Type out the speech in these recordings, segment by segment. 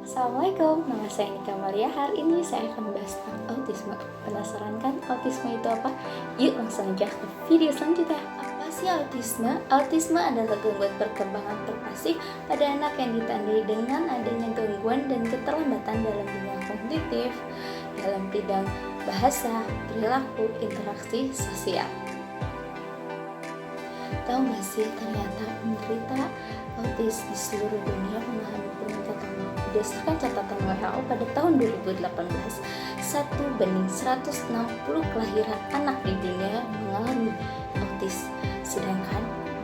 Assalamualaikum, nama saya Nika Maria. Hari ini saya akan membahas tentang autisme. Penasaran kan autisme itu apa? Yuk langsung aja ke video selanjutnya. Apa sih autisme? Autisme adalah gangguan perkembangan terpasif pada anak yang ditandai dengan adanya gangguan dan keterlambatan dalam bidang kognitif, dalam bidang bahasa, perilaku, interaksi sosial. Tahu gak sih, ternyata penderita autis di seluruh dunia mengalami peningkatan. Berdasarkan catatan WHO pada tahun 2018, 1:160 kelahiran anak di dunia mengalami autis. Sedangkan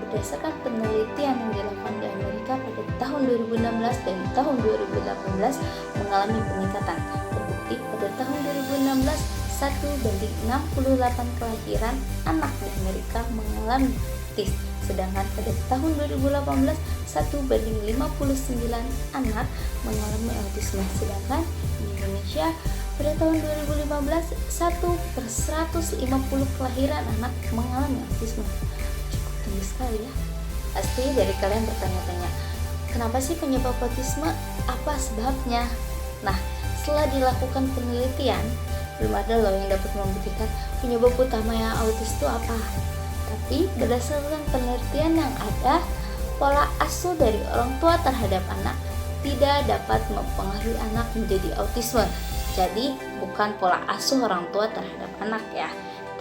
berdasarkan penelitian yang dilakukan di Amerika pada tahun 2016 dan tahun 2018 mengalami peningkatan. Terbukti pada tahun 2016 1:68 kelahiran anak di Amerika mengalami autis. Sedangkan pada tahun 2018 1:59 anak mengalami autisme. Sedangkan di Indonesia pada tahun 2015 1/150 kelahiran anak mengalami autisme. Cukup tinggi sekali ya. Pasti dari kalian bertanya-tanya, kenapa sih penyebab autisme? Apa sebabnya? Nah, setelah dilakukan penelitian, belum ada loh yang dapat membuktikan penyebab utama yang autis itu apa. Tapi berdasarkan penelitian yang ada, pola asuh dari orang tua terhadap anak tidak dapat mempengaruhi anak menjadi autisme. Jadi bukan pola asuh orang tua terhadap anak ya,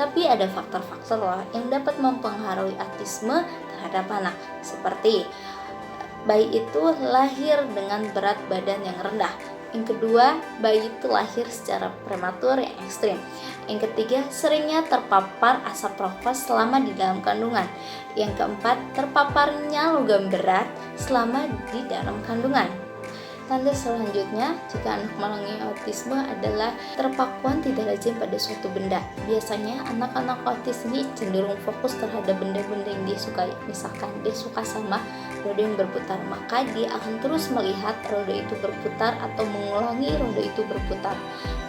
tapi ada faktor-faktor loh yang dapat mempengaruhi autisme terhadap anak. Seperti bayi itu lahir dengan berat badan yang rendah. Yang kedua, bayi itu lahir secara prematur yang ekstrim. Yang ketiga, seringnya terpapar asap rokok selama di dalam kandungan. Yang keempat, terpaparnya logam berat selama di dalam kandungan. Tanda selanjutnya, jika anak mengalami autisme adalah terpakuan tidak lazim pada suatu benda. Biasanya anak-anak autis ini cenderung fokus terhadap benda-benda yang dia sukai. Misalkan dia suka sama roda yang berputar, maka dia akan terus melihat roda itu berputar atau mengulangi roda itu berputar.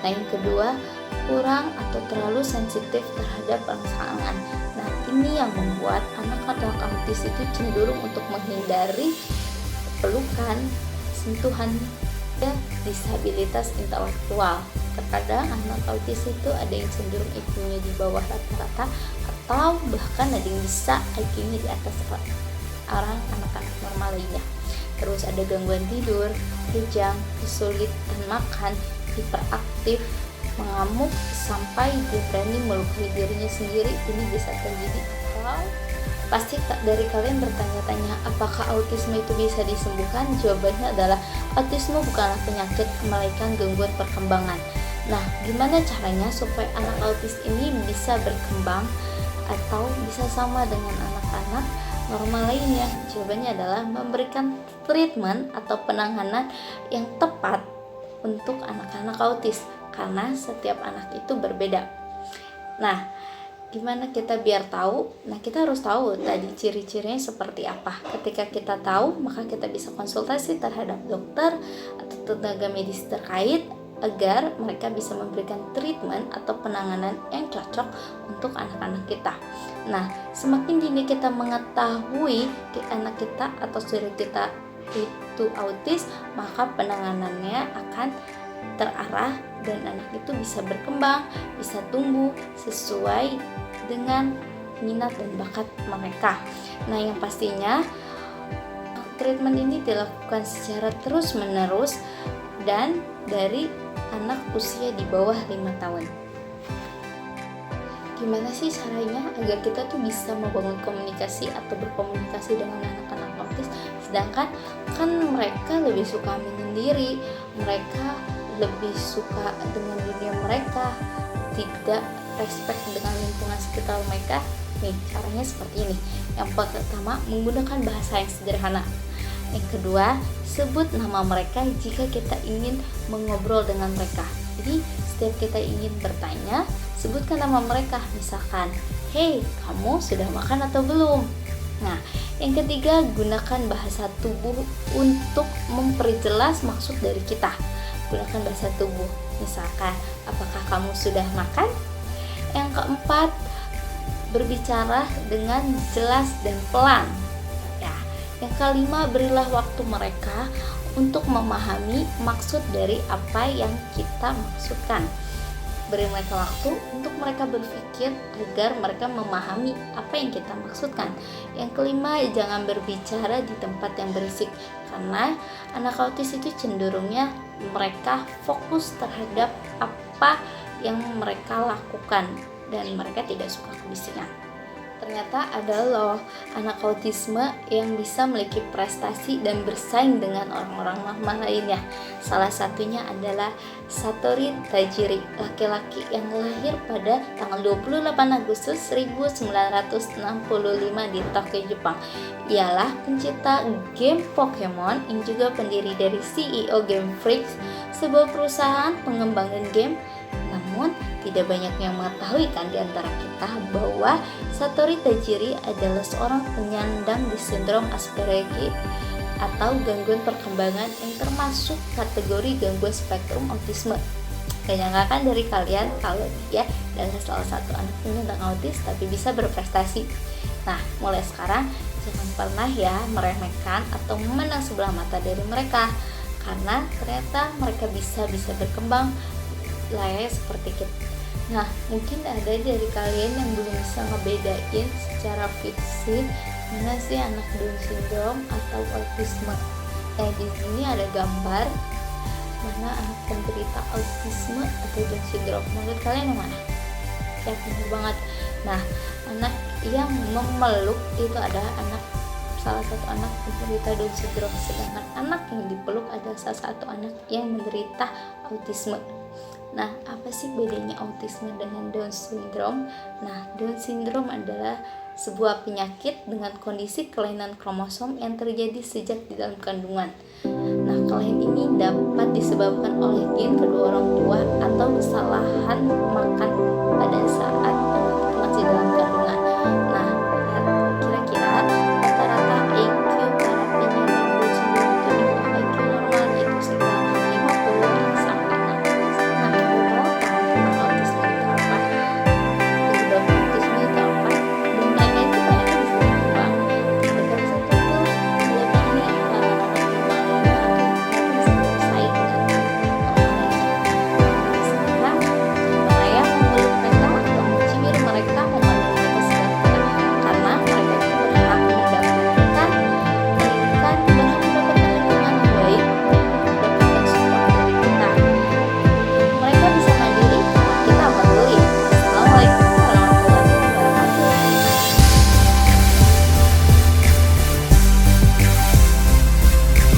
Nah, yang kedua, kurang atau terlalu sensitif terhadap rangsangan. Nah, ini yang membuat anak-anak autis itu cenderung untuk menghindari pelukan, sentuhan, dan disabilitas intelektual. Terkadang anak autis itu ada yang cenderung IQ-nya di bawah rata-rata atau bahkan ada yang bisa IQ-nya di atas orang anak-anak normal lainnya. Terus ada gangguan tidur, kejang, kesulitan makan, hiperaktif, mengamuk sampai dia berani melukai dirinya sendiri. Ini bisa terjadi. Pasti dari kalian bertanya-tanya, apakah autisme itu bisa disembuhkan? Jawabannya adalah autisme bukanlah penyakit, melainkan gangguan perkembangan. Nah, gimana caranya supaya anak autis ini bisa berkembang atau bisa sama dengan anak-anak normal lainnya? Jawabannya adalah memberikan treatment atau penanganan yang tepat untuk anak-anak autis, karena setiap anak itu berbeda. Nah, gimana kita biar tahu? Nah, kita harus tahu tadi ciri-cirinya seperti apa. Ketika kita tahu, maka kita bisa konsultasi terhadap dokter atau tenaga medis terkait agar mereka bisa memberikan treatment atau penanganan yang cocok untuk anak-anak kita. Nah, semakin dini kita mengetahui anak kita atau saudara kita itu autis, maka penanganannya akan terarah dan anak itu bisa berkembang, bisa tumbuh sesuai dengan minat dan bakat mereka. Nah, yang pastinya treatment ini dilakukan secara terus-menerus dan dari anak usia di bawah 5 tahun. Gimana sih caranya agar kita tuh bisa membangun komunikasi atau berkomunikasi dengan anak-anak autis? Sedangkan kan mereka lebih suka menyendiri, mereka lebih suka dengan dunia mereka, tidak respect dengan lingkungan sekitar mereka. Nih, caranya seperti ini. Yang pertama, menggunakan bahasa yang sederhana. Yang kedua, sebut nama mereka jika kita ingin mengobrol dengan mereka. Jadi, setiap kita ingin bertanya, sebutkan nama mereka. Misalkan, "Hey, kamu sudah makan atau belum?" Nah, yang ketiga, gunakan bahasa tubuh untuk memperjelas maksud dari kita. Gunakan bahasa tubuh. Misalkan, "Apakah kamu sudah makan?" Yang keempat, berbicara dengan jelas dan pelan. Ya. Yang kelima, berilah waktu mereka untuk memahami maksud dari apa yang kita maksudkan. Beri mereka waktu untuk mereka berpikir agar mereka memahami apa yang kita maksudkan. Yang kelima, jangan berbicara di tempat yang berisik, karena anak autis itu cenderungnya mereka fokus terhadap apa yang mereka lakukan dan mereka tidak suka kebisingan. Ternyata ada loh anak autisme yang bisa memiliki prestasi dan bersaing dengan orang-orang normal lainnya. Salah satunya adalah Satori Tajiri, laki-laki yang lahir pada tanggal 28 Agustus 1965 di Tokyo, Jepang. Ialah pencipta game Pokemon yang juga pendiri dari CEO Game Freak, sebuah perusahaan pengembangan game. Namun tidak banyak yang mengetahui kan di antara kita bahwa Satori Tajiri adalah seorang penyandang di sindrom Asperger atau gangguan perkembangan yang termasuk kategori gangguan spektrum autisme. Gak nyangka kan dari kalian kalau dia adalah salah satu anak penyandang autis tapi bisa berprestasi. Nah, mulai sekarang jangan pernah ya meremehkan atau memandang sebelah mata dari mereka, karena ternyata mereka bisa berkembang layaknya seperti kita. Nah, mungkin ada dari kalian yang belum bisa ngebedain secara fisik mana sih anak Down syndrome atau autisme. Di sini ada gambar mana anak penderita autisme atau Down syndrome. Menurut kalian yang mana? Ya, benar banget. Nah, anak yang memeluk itu adalah salah satu anak penderita Down syndrome, sedangkan anak yang dipeluk adalah salah satu anak yang menderita autisme. Nah, apa sih bedanya autisme dengan Down syndrome? Nah, Down syndrome adalah sebuah penyakit dengan kondisi kelainan kromosom yang terjadi sejak di dalam kandungan. Nah, kelainan ini dapat disebabkan oleh gen kedua orang tua atau kesalahan makan pada saat